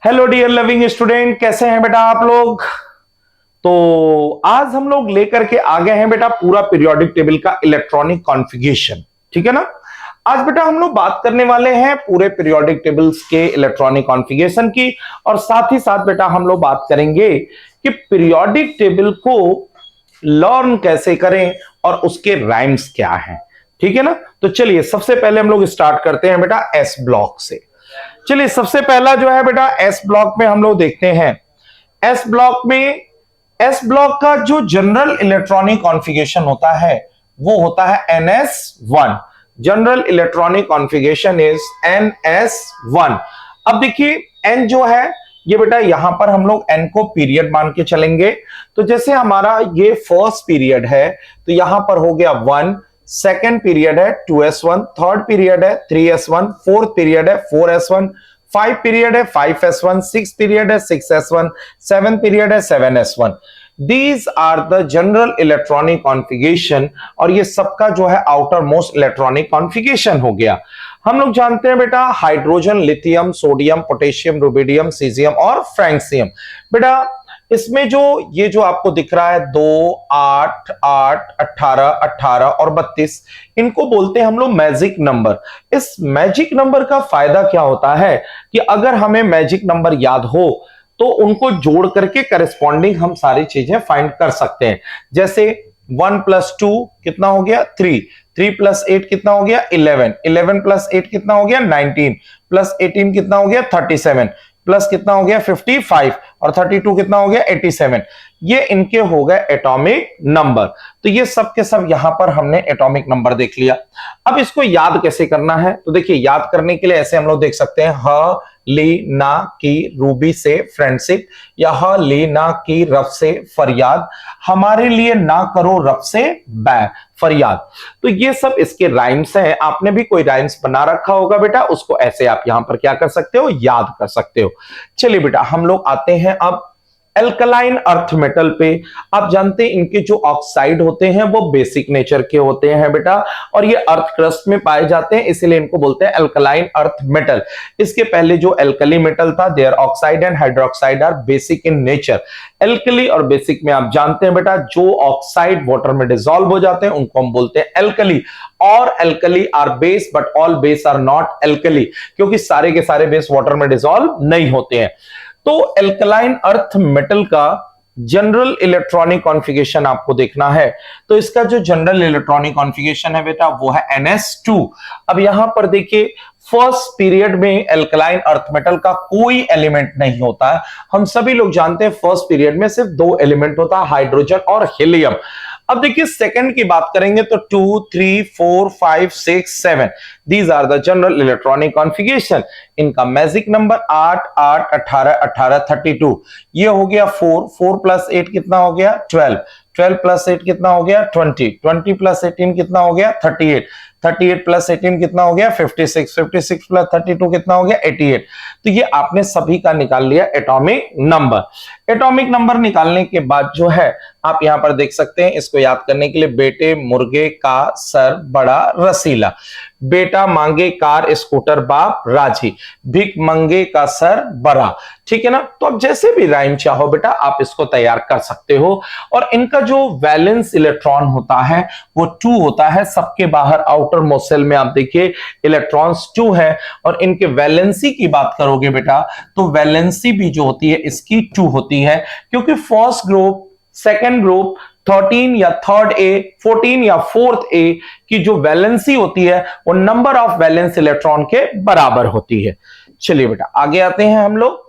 Hello dear loving student, कैसे हैं बेटा आप लोग। तो आज हम लोग लेकर के आ गए हैं बेटा पूरा पीरियोडिक टेबल का इलेक्ट्रॉनिक कॉन्फ़िगरेशन, ठीक है ना। आज बेटा हम लोग बात करने वाले हैं पूरे पीरियोडिक टेबल्स के इलेक्ट्रॉनिक कॉन्फ़िगरेशन की, और साथ ही साथ बेटा हम लोग बात करेंगे कि पीरियोडिक टेबल को लर्न कैसे करें और उसके राइम्स क्या हैं, ठीक है ना। तो चलिए सबसे पहले हम लोग स्टार्ट करते हैं बेटा एस ब्लॉक से। चलिए सबसे पहला जो है बेटा एस ब्लॉक में हम लोग देखते हैं। एस ब्लॉक में एस ब्लॉक का जो जनरल इलेक्ट्रॉनिक कॉन्फ़िगरेशन होता है वो होता है NS1। General electronic configuration is NS1। अब देखिए n जो है ये बेटा यहां पर हम लोग n को पीरियड मान के चलेंगे। तो जैसे हमारा ये फर्स्ट पीरियड है तो यहां पर हो गया 1, सेकेंड पीरियड है 2S1, थर्ड पीरियड है 3S1, फोर्थ पीरियड है 4S1, 5 पीरियड है 5S1, 6 पीरियड है 6S1, 7 पीरियड है 7S1। These are the general electronic configuration, और ये सबका जो है आउटर मोस्ट इलेक्ट्रॉनिक कॉन्फ़िगरेशन हो गया। हम लोग जानते हैं बेटा hydrogen, lithium, sodium, potassium, rubidium, caesium और फ्रैंक्सियम। बेटा इसमें जो ये जो आपको दिख रहा है 2, 8, 8, 18, 18 और 32, इनको बोलते हैं हम लोग मैजिक नंबर। इस मैजिक नंबर का फायदा क्या होता है कि अगर हमें मैजिक नंबर याद हो तो उनको जोड़ करके करस्पॉन्डिंग हम सारी चीजें फाइंड कर सकते हैं। जैसे 1 + 2 कितना हो गया 3, 3 + 8 कितना हो गया 11, 11 + 8 कितना हो गया 19, + 18 कितना हो गया 37, प्लस कितना हो गया 55, और 32 कितना हो गया 87। ये इनके हो गए एटॉमिक नंबर। तो ये सब के सब यहां पर हमने एटॉमिक नंबर देख लिया। अब इसको याद कैसे करना है, तो देखिए याद करने के लिए ऐसे हम लोग देख सकते हैं ह ली ना की रूबी से फ्रेंडशिप, या ह ली ना की रफ से फरियाद, हमारे लिए ना करो रफ से फरियाद। तो ये सब इसके राइम्स हैं। आपने भी कोई राइम्स बना रखा होगा बेटा, उसको ऐसे आप यहां पर क्या कर सकते हो, याद कर सकते हो। चलिए बेटा हम लोग आते हैं अब एल्कलाइन अर्थ मेटल पे। आप जानते हैं इनके जो ऑक्साइड होते हैं वो बेसिक नेचर के होते हैं बेटा, और ये अर्थ क्रस्ट में पाए जाते हैं, इसीलिए इनको बोलते हैं एल्कलाइन अर्थ मेटल। इसके पहले जो एल्कली मेटल था, their oxide and hydroxide are basic in nature. Alkali और बेसिक में आप जानते हैं बेटा जो ऑक्साइड वाटर में डिसॉल्व हो जाते हैं उनको हम बोलते हैं एल्कली, और alkali are base but all base are not alkali, क्योंकि सारे के सारे बेस वाटर में डिसॉल्व नहीं होते हैं। तो एल्कलाइन अर्थ मेटल का जनरल इलेक्ट्रॉनिक कॉन्फ़िगरेशन आपको देखना है, तो इसका जो जनरल इलेक्ट्रॉनिक कॉन्फ़िगरेशन है बेटा वो है NS2। अब यहां पर देखिए फर्स्ट पीरियड में एल्कलाइन अर्थ मेटल का कोई एलिमेंट नहीं होता है। हम सभी लोग जानते हैं फर्स्ट पीरियड में सिर्फ 2 एलिमेंट होता है, हाइड्रोजन और हीलियम। अब देखिए सेकंड की बात करेंगे तो 2, 3, 4, 5, 6, 7, these are the general electronic configuration. इनका मैजिक नंबर 8, 8, 18, 18, 32। ये हो गया 4, 4 + 8 कितना हो गया 12, 12 + 8 कितना हो गया 20, 20 + 18 कितना हो गया 38, 38 + 18 कितना हो गया 56, 56 + 32 कितना हो गया 88। तो ये आपने सभी का निकाल लिया एटॉमिक नंबर। एटॉमिक नंबर निकालने के बाद जो है आप यहां पर देख सकते हैं, इसको याद करने के लिए बेटे मुर्गे का सर बड़ा रसीला, बेटा मांगे कार स्कूटर बाप राजी, भिख मंगे का सर बड़ा, ठीक है ना। तो अब जैसे भी राइम चाहो बेटा आप इसको तैयार कर सकते हो। और इनका जो वैलेंस इलेक्ट्रॉन होता है वो 2 होता है। सबके बाहर आउटर मोस्ट सेल में आप देखिए इलेक्ट्रॉन्स 2 है, और इनके वैलेंसी की बात करोगे बेटा तो वैलेंसी भी जो होती है इसकी 2 होती है, क्योंकि फर्स्ट ग्रुप, सेकेंड ग्रुप, 13 या थर्ड ए, 14 या फोर्थ ए की जो वैलेंसी होती है वो नंबर ऑफ वैलेंस इलेक्ट्रॉन के बराबर होती है। चलिए बेटा आगे आते हैं हम लोग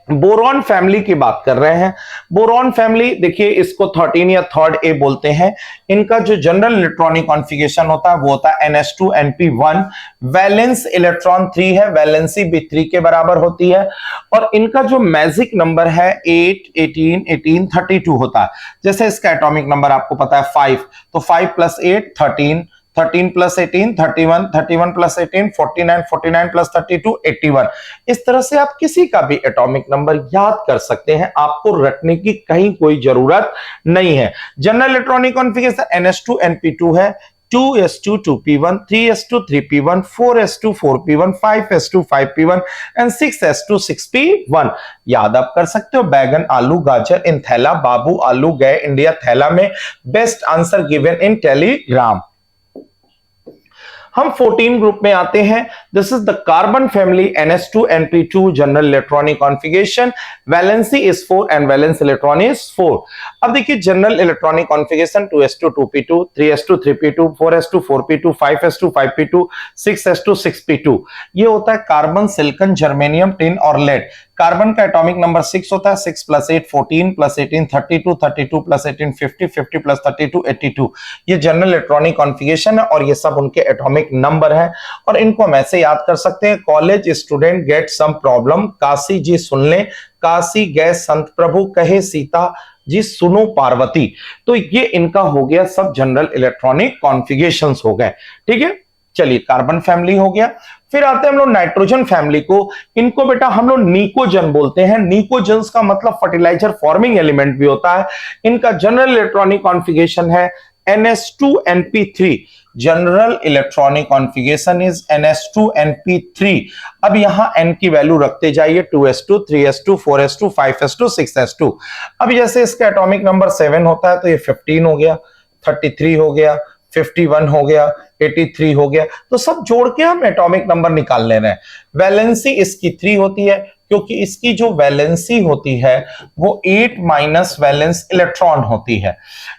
बोरॉन फैमिली की बात कर रहे हैं। बोरॉन फैमिली देखिए इसको 13 या थर्ड ए बोलते हैं। इनका जो जनरल इलेक्ट्रॉनिक कॉन्फ़िगरेशन होता है वो होता है NS2Np1। वैलेंस इलेक्ट्रॉन 3 है, वैलेंसी भी 3 के बराबर होती है, और इनका जो मैजिक नंबर है 8, 18, 18, 32 होता है। जैसे इसका एटॉमिक नंबर आपको पता है 5, तो 5 + 8 13, 13 + 18 31, 31 + 18 49, 49 + 32 81। इस तरह से आप किसी का भी एटॉमिक नंबर याद कर सकते हैं, आपको रटने की कहीं कोई जरूरत नहीं है। जनरल इलेक्ट्रॉनिक कॉन्फ़िगरेशन NS2Np2 है, 2s2 2p1, 3s2 3p1, 4s2 4p1, 5s2 5p1 and 6s2 6p1। याद आप कर सकते हो। बैगन आलू गाजर इन थैला, बाबू आलू गए इंडिया थैला में। Best answer given in Telegram. हम 14 ग्रुप में आते हैं। This is the carbon family NH2 NP2 general electronic configuration. Valency is 4 and valence electron is 4। अब देखिए general electronic configuration 2s2 2p2, 3s2 3p2, 4s2 4p2, 5s2 5p2, 6s2 6p2। ये होता है carbon, silicon, germanium, tin और lead. Carbon का atomic number 6 होता है। 6 + 8 14 + 18 32 32 + 18 50 50 + 32 82। ये जनरल इलेक्ट्रॉनिक कॉन्फ़िगरेशन है और ये सब उनके एटॉमिक नंबर है और इनको हम ऐसे याद कर सकते हैं। College student get some problem, Kashi ji सुन ले, काशी गए संत प्रभु, कहे सीता जी सुनो पार्वती। तो ये इनका हो गया सब जनरल इलेक्ट्रॉनिक कॉन्फ़िगरेशंस हो गए। ठीक है, चलिए कार्बन फैमिली हो गया। फिर आते हैं हम लोग नाइट्रोजन फैमिली को। इनको बेटा हम लोग निकोजन बोलते हैं। निकोजन्स का मतलब फर्टिलाइजर फॉर्मिंग एलिमेंट भी होता है। इनका जनरल इलेक्ट्रॉनिक कॉन्फ़िगरेशन है NH2 NP3। General electronic configuration is NH2 NP3। अब यहां n की वैल्यू रखते जाइए, 2s2 3s2 4s2 5s2 6s2। अब जैसे इसका एटॉमिक नंबर 7 होता है तो ये 15 हो गया, 33 हो गया, 51 हो गया, 83 हो गया। तो सब जोड़ के हम एटॉमिक नंबर निकाल ले रहे हैं। वैलेंसी इसकी 3 होती है क्योंकि इसकी जो वैलेंसी होती है वो 8 माइनस वैलेंस इलेक्ट्रॉन होती है।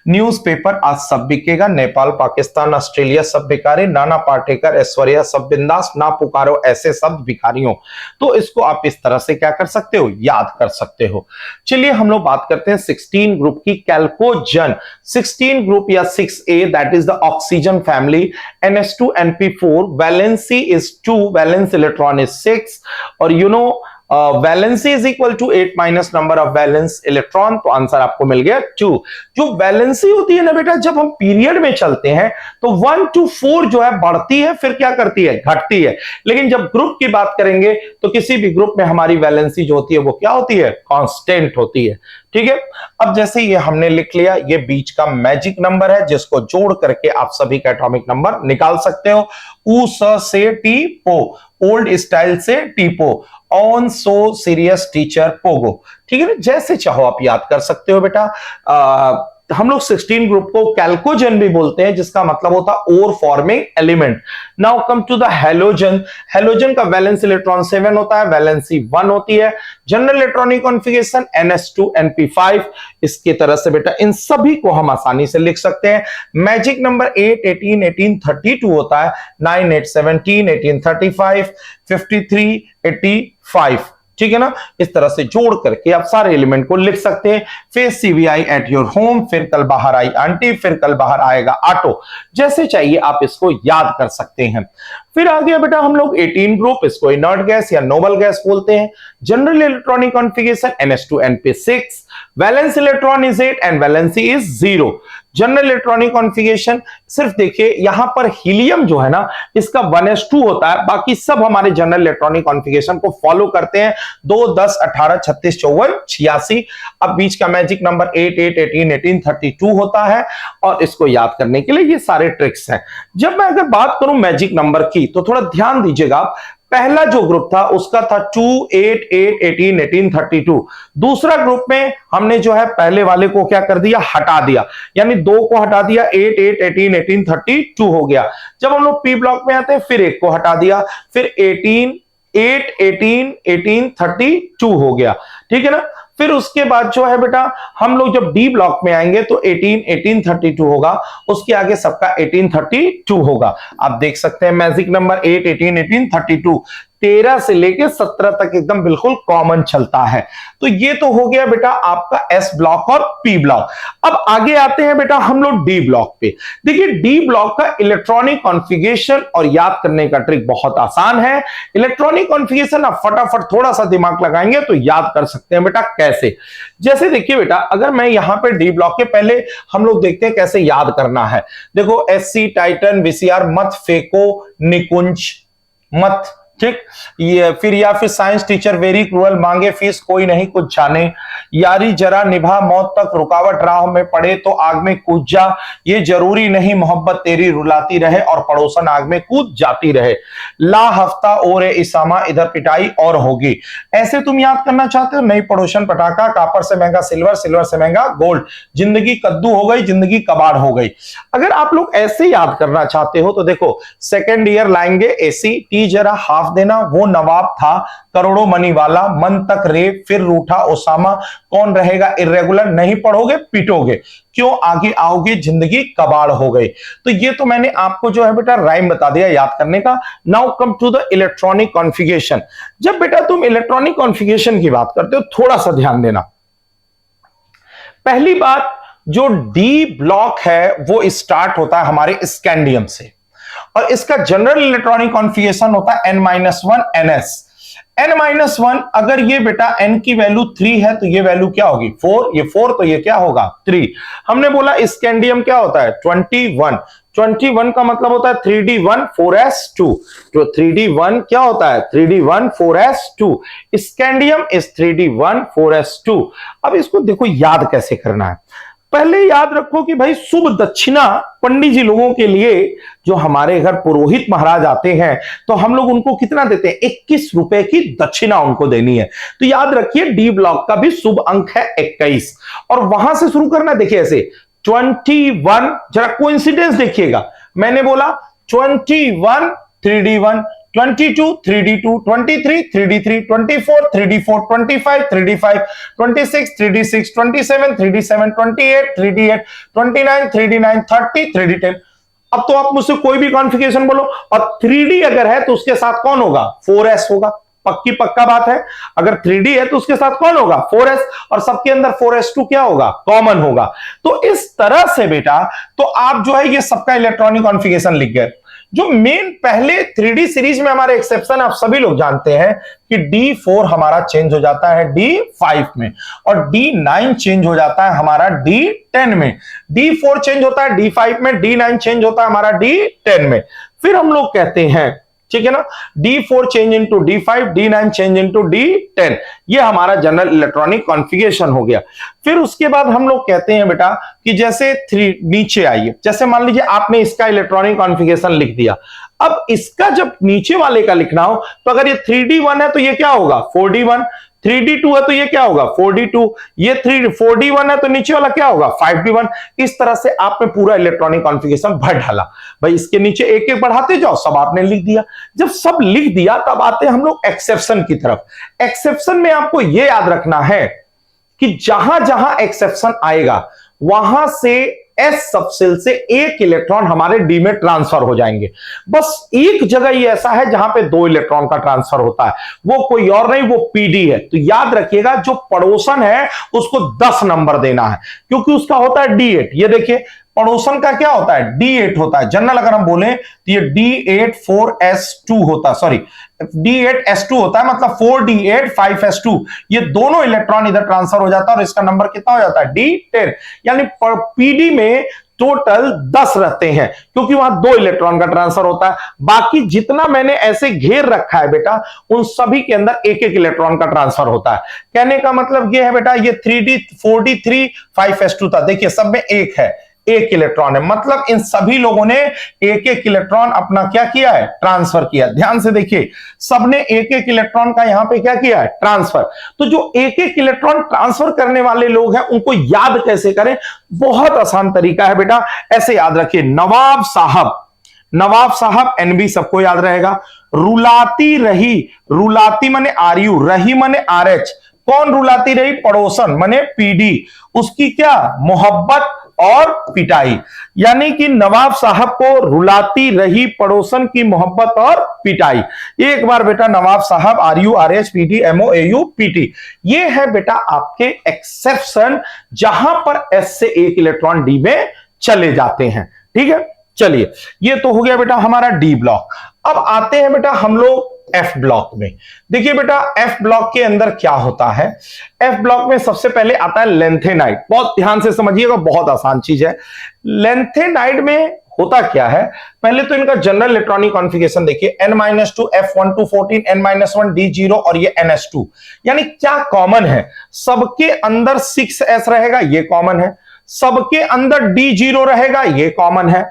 न्यूज़पेपर आज सब बिकेगा, नेपाल पाकिस्तान ऑस्ट्रेलिया सब बिकारे, नाना पाटेकर ऐश्वर्या सब बिंदास, ना पुकारो ऐसे सब भिखारियों। तो इसको आप इस तरह से क्या कर सकते हो, याद कर सकते हो। चलिए हम लोग बात करते हैं 16 ग्रुप की। कैल्कोजन 16 ग्रुप या 6A that is the oxygen family. NH2 NP4 valency is 2, valence electron is 6 और you know valency is equal to 8 minus number of valence electron. तो आंसर आपको मिल गया 2। जो वैलेंसी होती है ना बेटा, जब हम पीरियड में चलते हैं तो 1 to 4 जो है बढ़ती है, फिर क्या करती है, घटती है। लेकिन जब ग्रुप की बात करेंगे तो किसी भी ग्रुप में हमारी वैलेंसी जो होती है वो क्या होती है, कांस्टेंट होती है। ठीक है, अब जैसे ये हमने लिख लिया, ये बीच का मैजिक नंबर है जिसको जोड़ करके आप सभी का एटॉमिक नंबर निकाल सकते हो। ऊ स से टी पो, ओल्ड स्टाइल से टीपो, ऑन सो सीरियस टीचर पोगो। ठीक है ना, जैसे चाहो आप याद कर सकते हो बेटा। हम लोग 16 ग्रुप को कैल्कोजन भी बोलते हैं जिसका मतलब होता है ore forming element. Now come to the halogen. Halogen का वैलेंस इलेक्ट्रॉन 7 होता है, वैलेंसी 1 होती है। General electronic configuration NH2 NP5। इसकी तरह से बेटा इन सभी को हम आसानी से लिख सकते हैं। मैजिक नंबर 8 18 18 32 होता है, 9 8 17 18 35 53 85। ठीक है ना, इस तरह से जोड़ करके आप सारे एलिमेंट को लिख सकते हैं। फिर CVI एट योर होम, फिर कल बाहर आई आंटी, फिर कल बाहर आएगा ऑटो। जैसे चाहिए आप इसको याद कर सकते हैं। फिर आ गया बेटा हम लोग 18 ग्रुप, इसको इनर्ट गैस या नोबल गैस बोलते हैं। General electronic configuration NH2 NP6, valence electron is 8 and valency is 0। General electronic configuration सिर्फ देखिए यहां पर हीलियम जो है ना इसका 1s2 होता है, बाकी सब हमारे जनरल इलेक्ट्रॉनिक कॉन्फ़िगरेशन को फॉलो करते हैं। 2 10 18 36 54 86। अब बीच का मैजिक नंबर 8 8 18 18 32 होता है और इसको याद करने के लिए ये सारे ट्रिक्स हैं। जब मैं अगर बात करूं मैजिक नंबर की तो थोड़ा ध्यान दीजिएगा। पहला जो ग्रुप था उसका था 2 8 8 18 18 32। दूसरा ग्रुप में हमने जो है पहले वाले को क्या कर दिया, हटा दिया, यानी 2 को हटा दिया, 8 8 18 18 32 हो गया। जब हम लोग पी ब्लॉक में आते हैं फिर 1 को हटा दिया, फिर 18 8 18 18 32 हो गया। ठीक है ना, फिर उसके बाद जो है बेटा हम लोग जब डी ब्लॉक में आएंगे तो 18 18 32 होगा, उसके आगे सबका 18 32 होगा। आप देख सकते हैं मैजिक नंबर 8 18 18 32 13 से लेके 17 तक एकदम बिल्कुल कॉमन चलता है। तो ये तो हो गया बेटा आपका एस ब्लॉक और पी ब्लॉक। अब आगे आते हैं बेटा हम लोग डी ब्लॉक पे। देखिए डी ब्लॉक का इलेक्ट्रॉनिक कॉन्फ़िगरेशन और याद करने का ट्रिक बहुत आसान है। इलेक्ट्रॉनिक कॉन्फ़िगरेशन आप फटाफट थोड़ा सा दिमाग लगाएंगे तो याद कर सकते हैं बेटा कैसे। जैसे देखिए बेटा अगर मैं यहां पे डी ब्लॉक के पहले हम लोग देखते हैं कैसे याद करना है। देखो SC टाइटन VCR मत फेंको, निकुंज मत, ठीक। ये फिर या फिर साइंस टीचर वेरी क्रूअल, मांगे फीस कोई नहीं कुछ जाने, यारी जरा निभा मौत तक रुकावट राह में पड़े तो आग में कूद जा, ये जरूरी नहीं मोहब्बत तेरी रुलाती रहे और पड़ोसन आग में कूद जाती रहे, ला हफ्ता और इसामा इधर पिटाई और होगी। ऐसे तुम याद करना चाहते हो? नहीं पड़ोसन पटाखा, कापर से महंगा सिल्वर, सिल्वर से महंगा गोल्ड, जिंदगी कद्दू हो गई, जिंदगी कबाड़ हो गई। अगर आप लोग ऐसे याद करना चाहते हो तो देखो सेकेंड ईयर लाएंगे एसी, टी जरा हाफ देना, वो नवाब था करोड़ों मनी वाला, मन तक रे फिर रूठा ओसामा, कौन रहेगा इर्रेगुलर, नहीं पढ़ोगे पिटोगे, क्यों आगे आओगे जिंदगी कबाड़ हो गई। तो ये तो मैंने आपको जो है बेटा राइम बता दिया याद करने का। Now come to the electronic configuration. जब बेटा तुम इलेक्ट्रॉनिक कॉन्फ़िगरेशन की बात करते हो थोड़ा सा ध्यान देना। पहली बात, जो डी ब्लॉक है वो स्टार्ट होता है हमारे स्कैंडियम से और इसका जनरल इलेक्ट्रॉनिक कॉन्फ़िगरेशन होता है n-1 ns। n-1 अगर ये बेटा n की वैल्यू 3 है तो ये वैल्यू क्या होगी 4, ये 4 तो ये क्या होगा 3। हमने बोला स्कैंडियम क्या होता है 21 का मतलब होता है 3d1 4s2, तो 3d1 क्या होता है 3d1 4s2, scandium is 3d1 4s2। अब इसको देखो याद कैसे करना है। पहले याद रखो कि भाई शुभ दक्षिणा पंडित जी लोगों के लिए, जो हमारे घर पुरोहित महाराज आते हैं तो हम लोग उनको कितना देते हैं 21 रुपए की दक्षिणा उनको देनी है। तो याद रखिए डी ब्लॉक का भी शुभ अंक है 21 और वहां से शुरू करना। देखिए ऐसे 21, जरा कोइंसिडेंस देखिएगा, मैंने बोला 21 3d1, 22 3d2, 23 3d3, 24 3d4, 25 3d5, 26 3d6, 27 3d7, 28 3d8, 29 3d9, 30 3d10। अब तो आप मुझसे कोई भी कॉन्फ़िगरेशन बोलो और 3d अगर है तो उसके साथ कौन होगा 4s होगा, पक्का बात है। अगर 3d है तो उसके साथ कौन होगा 4s और सबके अंदर 4s2 क्या होगा कॉमन होगा। तो इस तरह से बेटा तो आप जो है ये सबका इलेक्ट्रॉनिक कॉन्फ़िगरेशन लिख गए। जो मेन पहले 3D सीरीज में हमारे एक्सेप्शन आप सभी लोग जानते हैं कि D4 हमारा चेंज हो जाता है D5 में और D9 चेंज हो जाता है हमारा D10 में। D4 चेंज होता है D5 में, D9 चेंज होता है हमारा D10 में। फिर हम लोग कहते हैं ठीक है ना D4 change into D5, D9 change into D10, ये हमारा जनरल इलेक्ट्रॉनिक कॉन्फ़िगरेशन हो गया। फिर उसके बाद हम लोग कहते हैं बेटा कि जैसे 3 नीचे आइए, जैसे मान लीजिए आपने इसका इलेक्ट्रॉनिक कॉन्फ़िगरेशन लिख दिया, अब इसका जब नीचे वाले का लिखना हो तो अगर ये 3D1 है तो ये क्या होगा 4D1, 3D2 है तो ये क्या होगा 4D2, ये 4D1 है तो नीचे वाला क्या होगा 5D1। इस तरह से आपने पूरा इलेक्ट्रॉनिक कॉन्फ़िगरेशन भर डाला। भाई इसके नीचे एक एक बढ़ाते जाओ, सब आपने लिख दिया। जब सब लिख दिया तब आते हैं हम लोग एक्सेप्शन की तरफ। एक्सेप्शन में आपको यह याद रखना है कि जहां जहां एक्सेप्शन आएगा वहां से एस सबसेल से एक इलेक्ट्रॉन हमारे डी में ट्रांसफर हो जाएंगे। बस एक जगह ही ऐसा है जहां पे 2 इलेक्ट्रॉन का ट्रांसफर होता है, वो कोई और नहीं, वो पीडी है। तो याद रखिएगा जो पड़ोसन है उसको 10 नंबर देना है क्योंकि उसका होता है D8। ये देखिए पड़ोसन का क्या होता है D8 होता है। जनरल अगर हम बोले तो ये D8 4s2 होता है, सॉरी D8s2 होता है, मतलब 4D8 5s2, ये दोनों इलेक्ट्रॉन इधर ट्रांसफर हो जाता है और इसका नंबर कितना हो जाता है D10। यानी पीडी में टोटल 10 रहते हैं क्योंकि वहां 2 इलेक्ट्रॉन का ट्रांसफर होता है। बाकी जितना मैंने ऐसे घेर रखा है बेटा उन सभी के अंदर एक एक इलेक्ट्रॉन का ट्रांसफर होता है। कहने का मतलब यह है बेटा ये 3D 4D3 5s2 था, देखिए सब में एक है, एक इलेक्ट्रॉन है, मतलब इन सभी लोगों ने एक एक इलेक्ट्रॉन अपना क्या किया है ट्रांसफर किया। ध्यान से देखिए सबने एक एक इलेक्ट्रॉन का यहां पे क्या किया है ट्रांसफर। तो जो एक एक इलेक्ट्रॉन ट्रांसफर करने वाले लोग हैं उनको याद कैसे करें, बहुत आसान तरीका है बेटा, ऐसे याद रखिए नवाब साहब NB सबको याद रहेगा। रुलाती रही, रुलाती माने RU, रही माने RH, कौन रुलाती रही पड़ोसन माने PD, उसकी क्या मोहब्बत और पिटाई, यानी कि नवाब साहब को रुलाती रही पड़ोसन की मोहब्बत और पिटाई। एक बार बेटा नवाब साहब RU RH PD MO AU PT, ये है बेटा आपके एक्सेप्शन जहां पर S से एक इलेक्ट्रॉन D में चले जाते हैं। ठीक है, चलिए ये तो हो गया बेटा हमारा D ब्लॉक। अब आते हैं बेटा हम लोग F ब्लॉक में। देखिए बेटा F ब्लॉक के अंदर क्या होता है, F ब्लॉक में सबसे पहले आता है लेंथेनाइड। बहुत ध्यान से समझिएगा, बहुत आसान चीज है। लेंथेनाइड में होता क्या है, पहले तो इनका जनरल इलेक्ट्रॉनिक कॉन्फ़िगरेशन देखिए, n-2 F1 to 14 n-1 D0 और ये ns2, यानी क्या कॉमन है, सबके अंदर 6s रहेगा, ये कॉमन है, सबके अंदर D0 रहेगा, ये कॉमन है।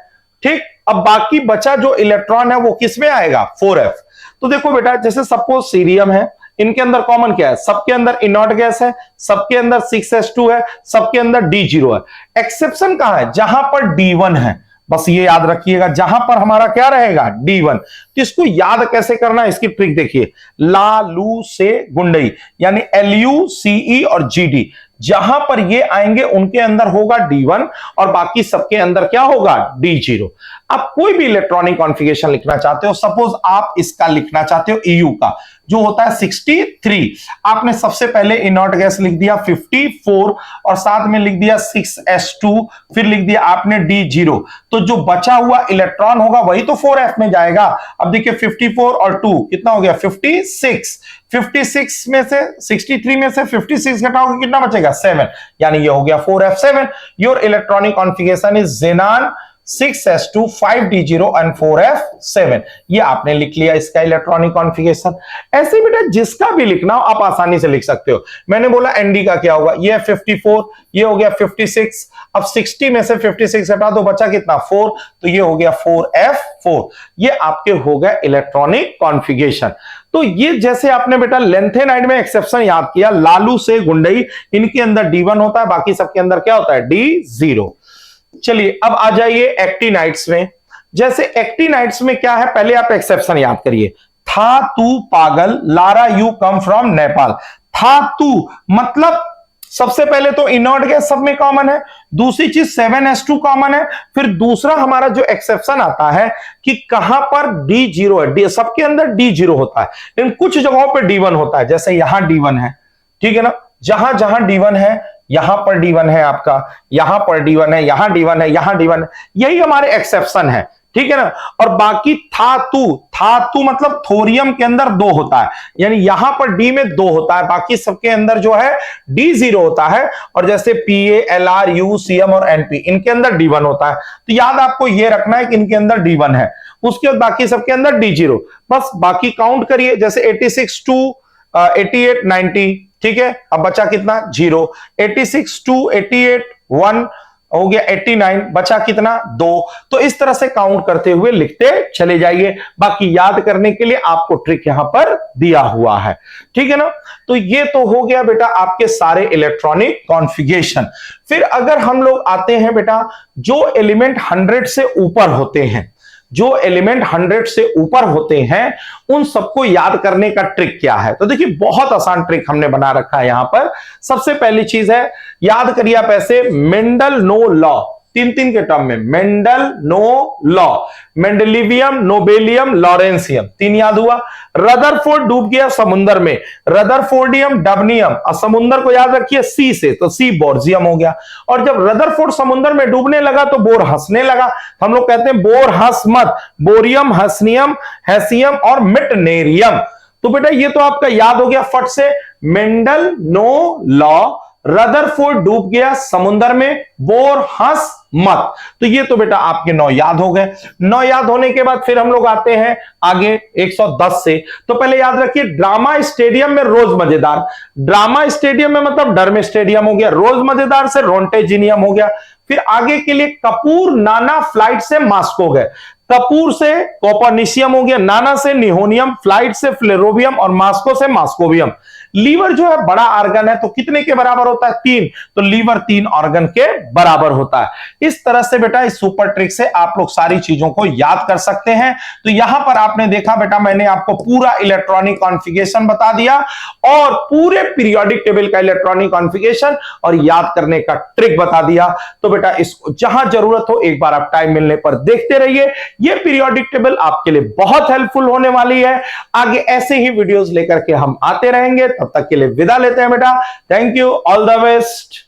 ठीक, अब बाकी बचा जो इलेक्ट्रॉन है वो किसमें आएगा, 4f। तो देखो बेटा, जैसे सपोज सीरियम है, इनके अंदर कॉमन क्या है, सबके अंदर इनॉट गैस है, सबके अंदर 6s2 है, सबके अंदर D0 है। एक्सेप्शन कहां है, जहां पर D1 है, बस ये याद रखिएगा, जहां पर हमारा क्या रहेगा, D1। तो इसको याद कैसे करना है, इसकी ट्रिक देखिए, ला लू से गुंडई, यानी LUCE और GD, जहां पर ये आएंगे उनके अंदर होगा D1 और बाकी सबके अंदर क्या होगा, D0। आप कोई भी इलेक्ट्रॉनिक कॉन्फ़िगरेशन लिखना चाहते हो, सपोज आप इसका लिखना चाहते हो EU का, जो होता है 63, आपने सबसे पहले इनॉट गैस लिख दिया 54 और साथ में लिख दिया 6s2, फिर लिख दिया आपने D0, तो जो बचा हुआ इलेक्ट्रॉन होगा वही तो 4f में जाएगा। अब देखिए 54 और 2 कितना हो गया, 56, 56 में से 63 में से 56 घटाओगे कितना बचेगा, 7, यानी ये हो गया 4f7। Your electronic configuration is xenon 6s2 5d0 and 4f7। ये आपने लिख लिया इसका इलेक्ट्रॉनिक कॉन्फ़िगरेशन। ऐसे बेटा जिसका भी लिखना हो आप आसानी से लिख सकते हो। मैंने बोला nd का क्या होगा, ये 54, ये हो गया 56, अब 60 में से 56 हटा दो, बचा कितना, 4, तो ये हो गया 4f4। ये आपके हो गया इलेक्ट्रॉनिक कॉन्फ़िगरेशन। तो ये जैसे आपने बेटा लेंथेनाइड में एक्सेप्शन याद किया, लालू से गुंडई, इनके अंदर D1 होता है, बाकी सबके अंदर क्या होता है, D0। चलिए अब आ जाइए एक्टिनाइड्स में। जैसे एक्टिनाइड्स में क्या है, पहले आप एक्सेप्शन याद करिए, था तू पागल, Lara you come from Nepal. था तू मतलब सबसे पहले तो इनॉट गैस सब में कॉमन है, दूसरी चीज 7s2 कॉमन है, फिर दूसरा हमारा जो एक्सेप्शन आता है कि कहां पर D0 है, सबके अंदर D0 होता है, लेकिन कुछ जगहों पर D1 होता है, जैसे यहां D1 है, ठीक है ना, जहां जहां D1 है, यहां पर D1 है आपका, यहां पर D1 है, यहां D1 है, यहां D1 है, यही हमारे एक्सेप्शन है, ठीक है ना। और बाकी था तू मतलब थोरियम के अंदर 2 होता है, यानी यहां पर D में 2 होता है, बाकी सबके अंदर जो है D0 होता है। और जैसे PA LR U CM और NP, इनके अंदर D1 होता है, तो याद आपको ये रखना है कि इनके अंदर D1 है, उसके बाद बाकी सबके अंदर D0। बस बाकी काउंट करिए, जैसे 86 टू 88 90, ठीक है, अब बचा कितना, 0, 86 टू 88 1 हो गया, 89 बचा कितना, 2। तो इस तरह से काउंट करते हुए लिखते चले जाइए, बाकी याद करने के लिए आपको ट्रिक यहां पर दिया हुआ है, ठीक है ना। तो ये तो हो गया बेटा आपके सारे इलेक्ट्रॉनिक कॉन्फ़िगरेशन। फिर अगर हम लोग आते हैं बेटा, जो एलिमेंट 100 से ऊपर होते हैं, जो एलिमेंट 100 से ऊपर होते हैं, उन सबको याद करने का ट्रिक क्या है, तो देखिए बहुत आसान ट्रिक हमने बना रखा है यहां पर। सबसे पहली चीज है, याद करिए आप ऐसे, मेंडल नो लॉ, 3 के टर्म में, Mendel no law, mendelevium nobelium lawrencium, 3 याद हुआ। रदरफोर्ड डूब गया समुद्र में, रदरफोर्डियम डबनियम, समुद्र को याद रखिए सी से, तो सी बोर्जियम हो गया। और जब रदरफोर्ड समुद्र में डूबने लगा तो बोर हंसने लगा, हम लोग कहते हैं बोर हंस मत, बोरियम हसनियम हैसियम और मिटनेरियम। तो बेटा ये तो आपका याद हो गया फट से, मेंडल नो लॉ, रदरफोर्ड डूब गया समुद्र में, बोर हंस मत। तो ये तो बेटा आपके 9 याद हो गए। 9 याद होने के बाद फिर हम लोग आते हैं आगे 110 से। तो पहले याद रखिए, ड्रामा स्टेडियम में रोज मजेदार, ड्रामा स्टेडियम में मतलब डर में स्टेडियम हो गया, रोज मजेदार से रोंटेजिनियम हो गया। फिर आगे के लिए कपूर नाना फ्लाइट से मास्को गए, कपूर से कोपर्निशियम हो गया, नाना से निहोनियम, फ्लाइट से फ्लेरोवियम और मास्को से मास्कोवियम। लीवर जो है बड़ा ऑर्गन है, तो कितने के बराबर होता है, 3, तो लीवर 3 ऑर्गन के बराबर होता है। इस तरह से बेटा इस सुपर ट्रिक से आप लोग सारी चीजों को याद कर सकते हैं। तो यहां पर आपने देखा बेटा, मैंने आपको पूरा इलेक्ट्रॉनिक कॉन्फ़िगरेशन बता दिया और पूरे पीरियोडिक टेबल का इलेक्ट्रॉनिक कॉन्फ़िगरेशन और याद करने का ट्रिक बता दिया। तो बेटा इसको जहां जरूरत हो एक बार आप टाइम मिलने पर देखते रहिए, ये पीरियोडिक टेबल आपके लिए बहुत हेल्पफुल होने वाली है। आगे ऐसे ही वीडियोस लेकर के हम आते रहेंगे, तब तक के लिए विदा लेते हैं बेटा। Thank you, all the best.